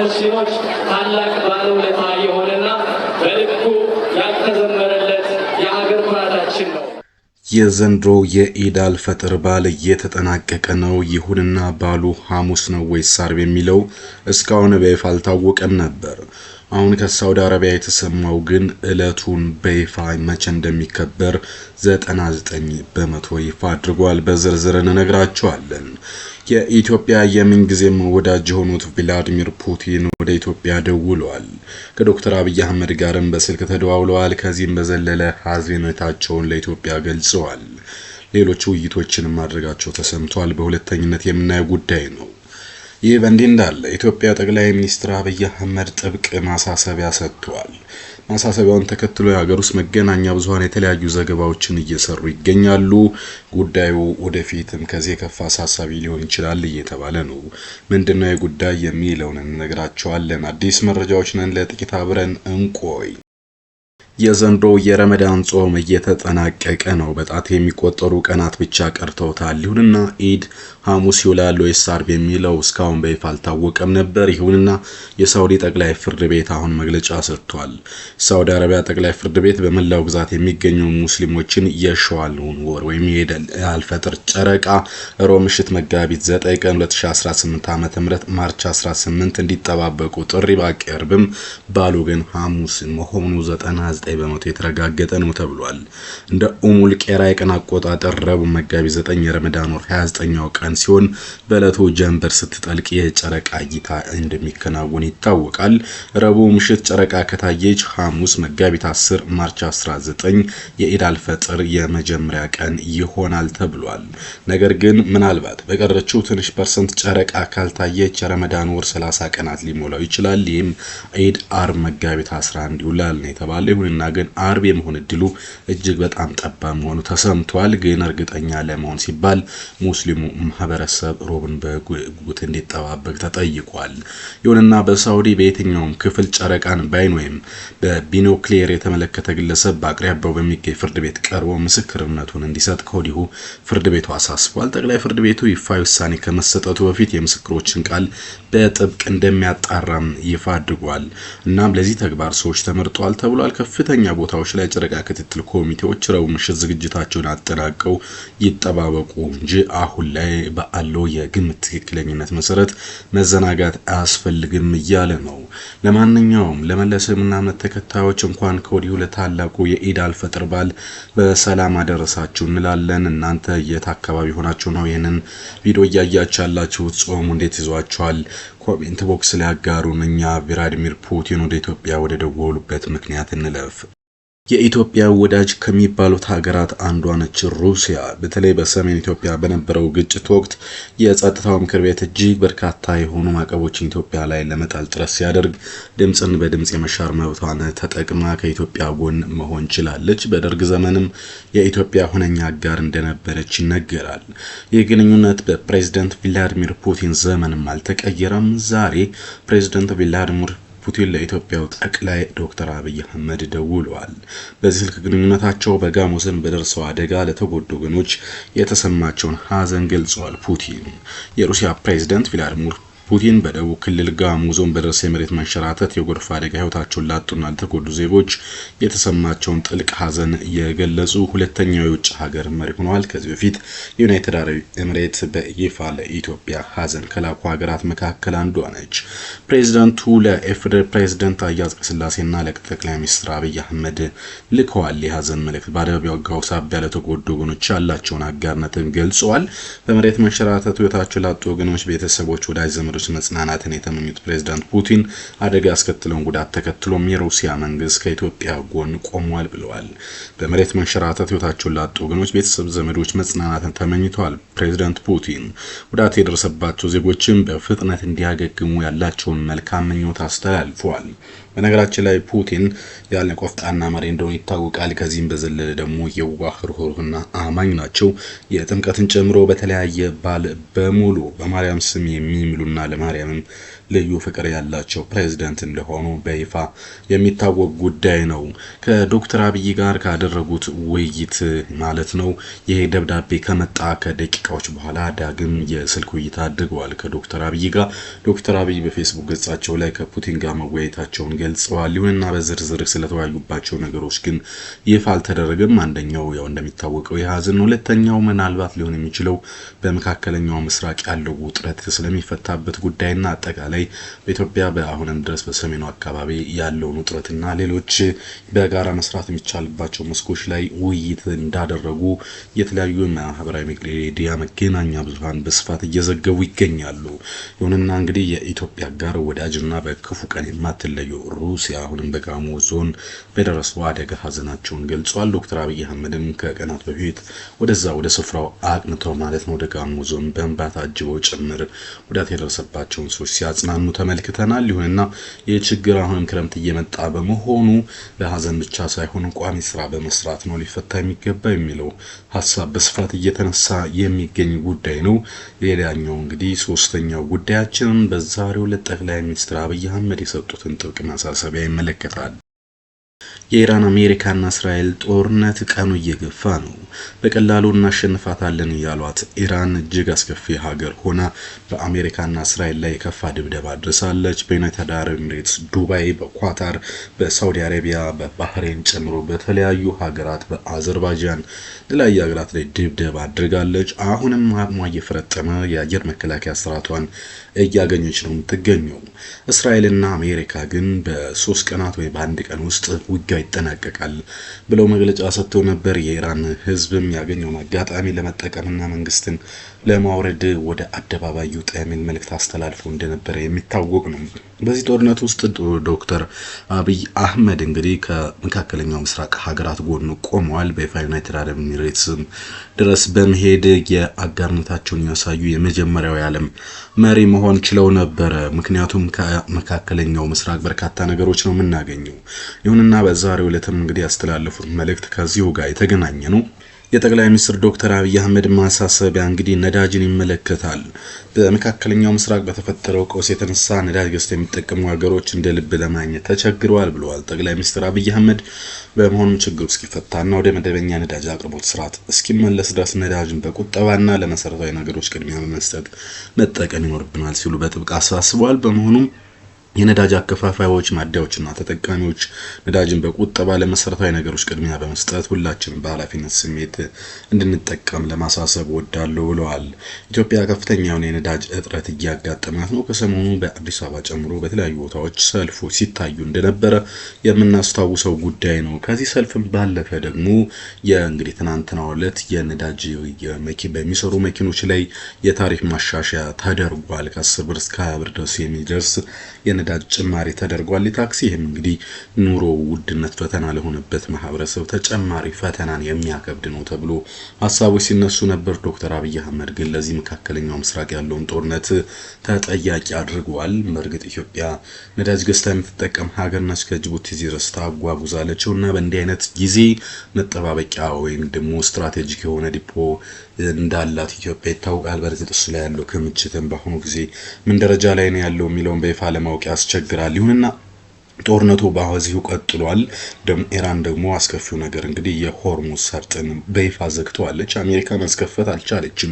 ለሙስሊሞች ታላቅ ባለውለታ የሆነና በልኩ ያልተዘመረለት የሀገር ኩራታችን ነው። የዘንድሮ የኢድ አልፈጥር በዓል እየተጠናቀቀ ነው። ይሁንና በዓሉ ሐሙስ ነው ወይስ ዓርብ የሚለው እስካሁን በይፋ አልታወቀም ነበር። አሁን ከሳውዲ አረቢያ የተሰማው ግን ዕለቱን በይፋ መቼ እንደሚከበር 99% ይፋ አድርጓል። በዝርዝር እንነግራቸዋለን። የኢትዮጵያ የምንጊዜም ወዳጅ የሆኑት ቭላዲሚር ፑቲን ወደ ኢትዮጵያ ደውለዋል። ከዶክተር አብይ አህመድ ጋርም በስልክ ተደዋውለዋል። ከዚህም በዘለለ ሐዘኔታቸውን ለኢትዮጵያ ገልጸዋል። ሌሎች ውይይቶችን ማድረጋቸው ተሰምቷል። በሁለተኝነት የምናየው ጉዳይ ነው። ይህ በእንዲህ እንዳለ ኢትዮጵያ ጠቅላይ ሚኒስትር አብይ አህመድ ጥብቅ ማሳሰቢያ ሰጥተዋል። ማሳሰቢያውን ተከትሎ የሀገር ውስጥ መገናኛ ብዙሃን የተለያዩ ዘገባዎችን እየሰሩ ይገኛሉ። ጉዳዩ ወደፊትም ከዚህ ከፍ አሳሳቢ ሊሆን ይችላል እየተባለ ነው። ምንድነው የጉዳይ የሚለውን እንነግራቸዋለን። አዲስ መረጃዎች ነን። ለጥቂት አብረን እንቆይ። የዘንድሮ የረመዳን ጾም እየተጠናቀቀ ነው። በጣት የሚቆጠሩ ቀናት ብቻ ቀርተውታል። ይሁንና ኢድ ሐሙስ ይውላል ወይስ ዓርብ የሚለው እስካሁን በይፋ አልታወቀም ነበር። ይሁንና የሳውዲ ጠቅላይ ፍርድ ቤት አሁን መግለጫ ሰጥቷል። ሳውዲ አረቢያ ጠቅላይ ፍርድ ቤት በመላው ግዛት የሚገኙ ሙስሊሞችን የሸዋልን ወር ወይም የኢድ አልፈጥር ጨረቃ ሮብ ምሽት መጋቢት 9 ቀን 2018 ዓ.ም ማርች 18 እንዲጠባበቁ ጥሪ ባቀርብም ባሉ ግን ሐሙስ መሆኑ 99% የተረጋገጠ ነው ተብሏል። እንደ ኡሙል ቄራ የቀን አቆጣጠር ረቡዕ መጋቢት 9 የረመዳን ወር 29ኛው ቀን ሲሆን በእለቱ ጀንበር ስትጠልቅ የጨረቃ እይታ እንደሚከናወን ይታወቃል። ረቡዕ ምሽት ጨረቃ ከታየች ሐሙስ መጋቢት 10 ማርች 19 የኢድ አልፈጥር የመጀመሪያ ቀን ይሆናል ተብሏል። ነገር ግን ምናልባት በቀረችው ትንሽ ፐርሰንት ጨረቃ ካልታየች የረመዳን ወር 30 ቀናት ሊሞላው ይችላል። ይህም ኢድ ዓርብ መጋቢት 11 ይውላል ነው የተባለው። ይሁንና ግን ዓርብ የመሆን እድሉ እጅግ በጣም ጠባብ መሆኑ ተሰምቷል። ግን እርግጠኛ ለመሆን ሲባል ሙስሊሙ ማህበረሰብ ሮብን በጉጉት እንዲጠባበቅ ተጠይቋል። ይሁንና በሳውዲ በየትኛውም ክፍል ጨረቃን በአይን ወይም በቢኖክሌር የተመለከተ ግለሰብ በአቅራቢያው በሚገኝ ፍርድ ቤት ቀርቦ ምስክርነቱን እንዲሰጥ ከወዲሁ ፍርድ ቤቱ አሳስቧል። ጠቅላይ ፍርድ ቤቱ ይፋዊ ውሳኔ ከመሰጠቱ በፊት የምስክሮችን ቃል በጥብቅ እንደሚያጣራም ይፋ አድርጓል። እናም ለዚህ ተግባር ሰዎች ተመርጠዋል ተብሏል። ከፍተኛ ቦታዎች ላይ ጨረቃ ክትትል ኮሚቴዎች ረቡዕ ምሽት ዝግጅታቸውን አጠናቀው ይጠባበቁ እንጂ አሁን ላይ ባለው የግምት ትክክለኝነት መሰረት መዘናጋት አያስፈልግም እያለ ነው። ለማንኛውም ለመለስምና እምነት ተከታዮች እንኳን ከወዲሁ ለታላቁ የኢድ አልፈጥር በዓል በሰላም አደረሳችሁ እንላለን። እናንተ የት አካባቢ ሆናችሁ ነው ይሄንን ቪዲዮ እያያችሁ ያላችሁት? ጾሙ እንዴት ይዟችኋል? ኮሜንት ቦክስ ላይ አጋሩን። እኛ ቭላዲሚር ፑቲን ወደ ኢትዮጵያ ወደ ደወሉበት ምክንያት እንለፍ። የኢትዮጵያ ወዳጅ ከሚባሉት ሀገራት አንዷ ነች ሩሲያ። በተለይ በሰሜን ኢትዮጵያ በነበረው ግጭት ወቅት የጸጥታው ምክር ቤት እጅግ በርካታ የሆኑ ማዕቀቦችን ኢትዮጵያ ላይ ለመጣል ጥረት ሲያደርግ ድምጽን በድምጽ የመሻር መብቷን ተጠቅማ ከኢትዮጵያ ጎን መሆን ችላለች። በደርግ ዘመንም የኢትዮጵያ ሁነኛ አጋር እንደነበረች ይነገራል። ይህ ግንኙነት በፕሬዝዳንት ቭላዲሚር ፑቲን ዘመንም አልተቀየረም። ዛሬ ፕሬዝዳንት ቭላዲሚር ፑቲን ለኢትዮጵያው ጠቅላይ ዶክተር አብይ አህመድ ደውለዋል። በዚህ ስልክ ግንኙነታቸው በጋሞ ዞን በደረሰው አደጋ ለተጎዱ ወገኖች የተሰማቸውን ሐዘን ገልጸዋል። ፑቲን የሩሲያ ፕሬዝዳንት ቭላዲሚር ፑቲን በደቡብ ክልል ጋሞ ዞን በደረሰ የመሬት መንሸራተት የጎርፍ አደጋ ህይወታቸውን ላጡና ለተጎዱ ዜጎች የተሰማቸውን ጥልቅ ሐዘን የገለጹ ሁለተኛው የውጭ ሀገር መሪ ሆነዋል። ከዚህ በፊት ዩናይትድ አረብ ኤሚሬት በይፋ ለኢትዮጵያ ሐዘን ከላኩ ሀገራት መካከል አንዷ ነች። ፕሬዝዳንቱ ለኢፌዴሪ ፕሬዝዳንት ታዬ አጽቀሥላሴና ለጠቅላይ ሚኒስትር አብይ አህመድ ልከዋል የሐዘን መልእክት። በአደጋው ሳቢያ ለተጎዱ ወገኖች ያላቸውን አጋርነትን ገልጸዋል። በመሬት መንሸራተቱ ህይወታቸውን ላጡ ወገኖች ቤተሰቦች፣ ወዳጅ ዘመዶች መጽናናትን የተመኙት ፕሬዝዳንት ፑቲን አደጋ ያስከተለውን ጉዳት ተከትሎም የሩሲያ መንግስት ከኢትዮጵያ ጎን ቆሟል ብለዋል። በመሬት መንሸራተት ህይወታቸውን ላጡ ወገኖች ቤተሰብ፣ ዘመዶች መጽናናትን ተመኝተዋል። ፕሬዝዳንት ፑቲን ጉዳት የደረሰባቸው ዜጎችን በፍጥነት እንዲያገግሙ ያላቸውን መልካም ምኞት አስተላልፈዋል። በነገራችን ላይ ፑቲን ያለ ቆፍጣና መሪ እንደሆነ ይታወቃል። ከዚህም በዘለለ ደግሞ የዋህ ርኅሩህና አማኝ ናቸው። የጥምቀትን ጨምሮ በተለያየ በዓል በሙሉ በማርያም ስም የሚምሉና ለማርያምም ልዩ ፍቅር ያላቸው ፕሬዝዳንት እንደሆኑ በይፋ የሚታወቅ ጉዳይ ነው። ከዶክተር አብይ ጋር ካደረጉት ውይይት ማለት ነው ይሄ ደብዳቤ ከመጣ ከደቂቃዎች በኋላ ዳግም የስልክ ውይይት አድርገዋል ከዶክተር አብይ ጋር። ዶክተር አብይ በፌስቡክ ገጻቸው ላይ ከፑቲን ጋር መወያየታቸውን ገልጸዋል። ይሁንና በዝርዝር ስለተወያዩባቸው ነገሮች ግን ይፋ አልተደረገም። አንደኛው ያው እንደሚታወቀው የሀዘን፣ ሁለተኛው ምናልባት ሊሆን የሚችለው በመካከለኛው ምስራቅ ያለው ውጥረት ስለሚፈታበት ጉዳይና አጠቃላይ በኢትዮጵያ በአሁንም ድረስ በሰሜኑ አካባቢ ያለውን ውጥረትና ሌሎች በጋራ መስራት የሚቻልባቸው መስኮች ላይ ውይይት እንዳደረጉ የተለያዩ ማህበራዊ ሚዲያ መገናኛ ብዙሃን በስፋት እየዘገቡ ይገኛሉ። ይሁንና እንግዲህ የኢትዮጵያ ጋር ወዳጅና በክፉ ቀን የማትለየው ሩሲያ አሁንም በጋሞ ዞን በደረሰው አደጋ ሀዘናቸውን ገልጿል። ዶክተር አብይ አህመድም ከቀናት በፊት ወደዛ ወደ ስፍራው አቅንተው ማለት ነው ወደ ጋሞ ዞን በእንባ ታጅበው ጭምር ጉዳት የደረሰባቸውን ሰዎች ሲያጽናኑ ተመልክተናል። ይሁንና ይህ ችግር አሁንም ክረምት እየመጣ በመሆኑ በሀዘን ብቻ ሳይሆን ቋሚ ስራ በመስራት ነው ሊፈታ የሚገባ የሚለው ሀሳብ በስፋት እየተነሳ የሚገኝ ጉዳይ ነው። ሌላኛው እንግዲህ ሶስተኛው ጉዳያችን በዛሬው ዕለት ጠቅላይ ሚኒስትር አብይ አህመድ የሰጡትን ጥብቅ ማሳሰቢያ ይመለከታል። የኢራን አሜሪካና እስራኤል ጦርነት ቀኑ እየገፋ ነው። በቀላሉ እናሸንፋታለን ያሏት ኢራን እጅግ አስከፊ ሀገር ሆና በአሜሪካና እስራኤል ላይ የከፋ ድብደባ አድርሳለች። በዩናይትድ አረብ ኤሚሬትስ፣ ዱባይ፣ በኳታር፣ በሳውዲ አረቢያ፣ በባህሬን ጨምሮ በተለያዩ ሀገራት በአዘርባይጃን የተለያዩ ሀገራት ላይ ድብደባ አድርጋለች። አሁንም አቅሟ እየፈረጠመ የአየር መከላከያ ስርዓቷን እያገኘች ነው የምትገኘው። እስራኤልና አሜሪካ ግን በ3 ቀናት ወይ በአንድ ቀን ውስጥ ውጊያ ይጠናቀቃል ብለው መግለጫ ሰጥተው ነበር። የኢራን ህዝብም ያገኘውን አጋጣሚ ለመጠቀምና መንግስትን ለማውረድ ወደ አደባባይ ይውጣ የሚል መልእክት አስተላልፈው እንደነበረ የሚታወቅ ነው። በዚህ ጦርነት ውስጥ ዶክተር አብይ አህመድ እንግዲህ ከመካከለኛው ምስራቅ ሀገራት ጎን ቆመዋል። በዩናይትድ አረብ ኤሚሬትስ ድረስ በመሄድ የአጋርነታቸውን ያሳዩ የመጀመሪያው የዓለም መሪ መሆን ችለው ነበረ። ምክንያቱም ከመካከለኛው ምስራቅ በርካታ ነገሮች ነው የምናገኘው። ይሁንና በዛሬው ዕለትም እንግዲህ ያስተላለፉት መልእክት ከዚሁ ጋር የተገናኘ ነው። የጠቅላይ ሚኒስትር ዶክተር አብይ አህመድ ማሳሰቢያ እንግዲህ ነዳጅን ይመለከታል። በመካከለኛው ምስራቅ በተፈጠረው ቀውስ የተነሳ ነዳጅ ገዝተው የሚጠቀሙ ሀገሮች እንደ ልብ ለማግኘት ተቸግረዋል ብለዋል ጠቅላይ ሚኒስትር አብይ አህመድ። በመሆኑም ችግሩ እስኪፈታና ወደ መደበኛ ነዳጅ አቅርቦት ስርዓት እስኪመለስ ድረስ ነዳጅን በቁጠባና ለመሰረታዊ ነገሮች ቅድሚያ በመስጠት መጠቀም ይኖርብናል ሲሉ በጥብቅ አሳስበዋል። በመሆኑም የነዳጅ አከፋፋዮች፣ ማደያዎችና ተጠቃሚዎች ነዳጅን በቁጠባ ለመሰረታዊ ነገሮች ቅድሚያ በመስጠት ሁላችንም በኃላፊነት ስሜት እንድንጠቀም ለማሳሰብ ወዳለው ብለዋል። ኢትዮጵያ ከፍተኛ የሆነ የነዳጅ እጥረት እያጋጠማት ነው። ከሰሞኑ በአዲስ አበባ ጨምሮ በተለያዩ ቦታዎች ሰልፎች ሲታዩ እንደነበረ የምናስታውሰው ጉዳይ ነው። ከዚህ ሰልፍም ባለፈ ደግሞ የእንግዲህ ትናንትናው ዕለት የነዳጅ በሚሰሩ መኪኖች ላይ የታሪፍ ማሻሻያ ተደርጓል። ከ10 ብር እስከ 20 ብር ድረስ የሚደርስ የነዳጅ ጭማሪ ተደርጓል። ታክሲ ይህም እንግዲህ ኑሮ ውድነት ፈተና ለሆነበት ማህበረሰብ ተጨማሪ ፈተናን የሚያከብድ ነው ተብሎ ሀሳቦች ሲነሱ ነበር። ዶክተር አብይ አህመድ ግን ለዚህ መካከለኛው ምስራቅ ያለውን ጦርነት ተጠያቂ አድርገዋል። በእርግጥ ኢትዮጵያ ነዳጅ ገዝታ የምትጠቀም ሀገር ነች። ከጅቡቲ ድረስ ታጓጉዛለች እና በእንዲህ አይነት ጊዜ መጠባበቂያ ወይም ደግሞ ስትራቴጂክ የሆነ ዲፖ እንዳላት ኢትዮጵያ ይታወቃል። በእርግጥ እሱ ላይ ያለው ክምችትም በአሁኑ ጊዜ ምን ደረጃ ላይ ነው ያለው የሚለውን በይፋ ለማወቅ ያስቸግራል። ይሁንና ጦርነቱ በአሁኑ ቀጥሏል። ኢራን ደግሞ አስከፊው ነገር እንግዲህ የሆርሙዝ ሰርጥን በይፋ ዘግተዋለች። አሜሪካ ማስከፈት አልቻለችም።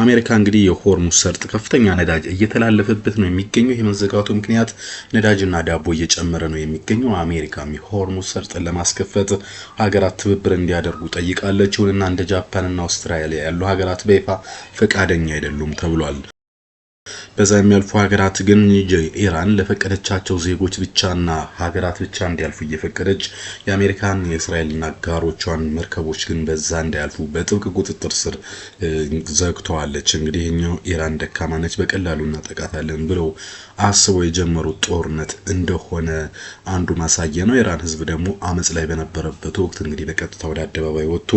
አሜሪካ እንግዲህ የሆርሙዝ ሰርጥ ከፍተኛ ነዳጅ እየተላለፈበት ነው የሚገኘው። የመዘጋቱ ምክንያት ነዳጅና ዳቦ እየጨመረ ነው የሚገኘው። አሜሪካም የሆርሙዝ ሰርጥን ለማስከፈት ሀገራት ትብብር እንዲያደርጉ ጠይቃለች። ይሁንና እንደ ጃፓንና አውስትራሊያ ያሉ ሀገራት በይፋ ፈቃደኛ አይደሉም ተብሏል። በዛ የሚያልፉ ሀገራት ግን ኢራን ለፈቀደቻቸው ዜጎች ብቻና ሀገራት ብቻ እንዲያልፉ እየፈቀደች የአሜሪካን የእስራኤልና አጋሮቿን መርከቦች ግን በዛ እንዳያልፉ በጥብቅ ቁጥጥር ስር ዘግተዋለች። እንግዲህ ኢራን ደካማ ነች፣ በቀላሉ እናጠቃታለን ብለው አስበው የጀመሩት ጦርነት እንደሆነ አንዱ ማሳያ ነው። የኢራን ህዝብ ደግሞ አመጽ ላይ በነበረበት ወቅት እንግዲህ በቀጥታ ወደ አደባባይ ወጥቶ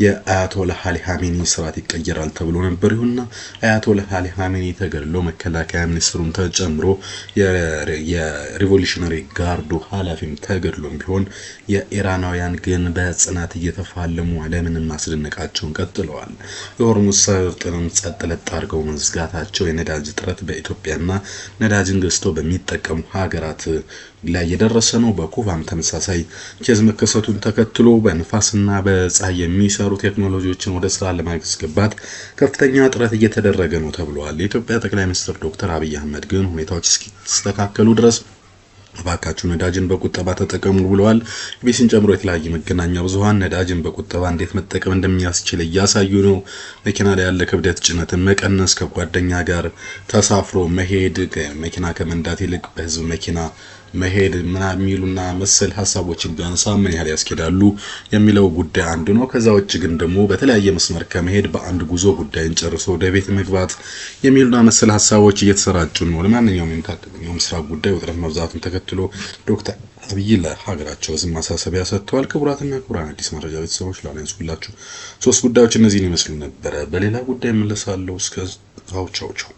የአያቶላህ አሊ ኻሜኒ ስርዓት ይቀየራል ተብሎ ነበር። ይሁንና አያቶላህ አሊ ኻሜኒ ተገድለው የመከላከያ ሚኒስትሩን ተጨምሮ የሪቮሉሽነሪ ጋርዱ ኃላፊም ተገድሎም ቢሆን የኢራናውያን ግን በጽናት እየተፋለሙ ዓለምን ማስደነቃቸውን ቀጥለዋል። የሆርሙዝ ሰርጥንም ጸጥ ለጥ አድርገው መዝጋታቸው የነዳጅ እጥረት በኢትዮጵያና ነዳጅን ገዝተው በሚጠቀሙ ሀገራት ላይ የደረሰ ነው። በኩባም ተመሳሳይ ኬዝ መከሰቱን ተከትሎ በንፋስና በፀሐይ የሚሰሩ ቴክኖሎጂዎችን ወደ ስራ ለማስገባት ከፍተኛ ጥረት እየተደረገ ነው ተብሏል። የኢትዮጵያ ጠቅላይ ሚኒስትር ዶክተር አብይ አህመድ ግን ሁኔታዎች እስኪስተካከሉ ድረስ እባካችሁ ነዳጅን በቁጠባ ተጠቀሙ ብለዋል። ቢቢሲን ጨምሮ የተለያዩ መገናኛ ብዙሃን ነዳጅን በቁጠባ እንዴት መጠቀም እንደሚያስችል እያሳዩ ነው። መኪና ላይ ያለ ክብደት ጭነትን መቀነስ፣ ከጓደኛ ጋር ተሳፍሮ መሄድ፣ መኪና ከመንዳት ይልቅ በህዝብ መኪና መሄድ የሚሉና መሰል ሐሳቦችን ቢያነሳ ምን ያህል ያስኬዳሉ የሚለው ጉዳይ አንዱ ነው። ከዛ ውጭ ግን ደግሞ በተለያየ መስመር ከመሄድ በአንድ ጉዞ ጉዳይን ጨርሶ ወደ ቤት መግባት የሚሉና መሰል ሐሳቦች እየተሰራጩ ነው። ለማንኛውም የመካከለኛው ምስራቅ ጉዳይ ውጥረት መብዛቱን ተከትሎ ዶክተር አብይ ለሀገራቸው ዝም ማሳሰቢያ ሰጥተዋል። ክቡራትና ክቡራን አዲስ መረጃ ቤተሰቦች ላነሳሁላችሁ 3 ጉዳዮች እነዚህን ይመስሉ ነበር። በሌላ ጉዳይ መለሳለሁ። እስከዛው ቻው ቻው።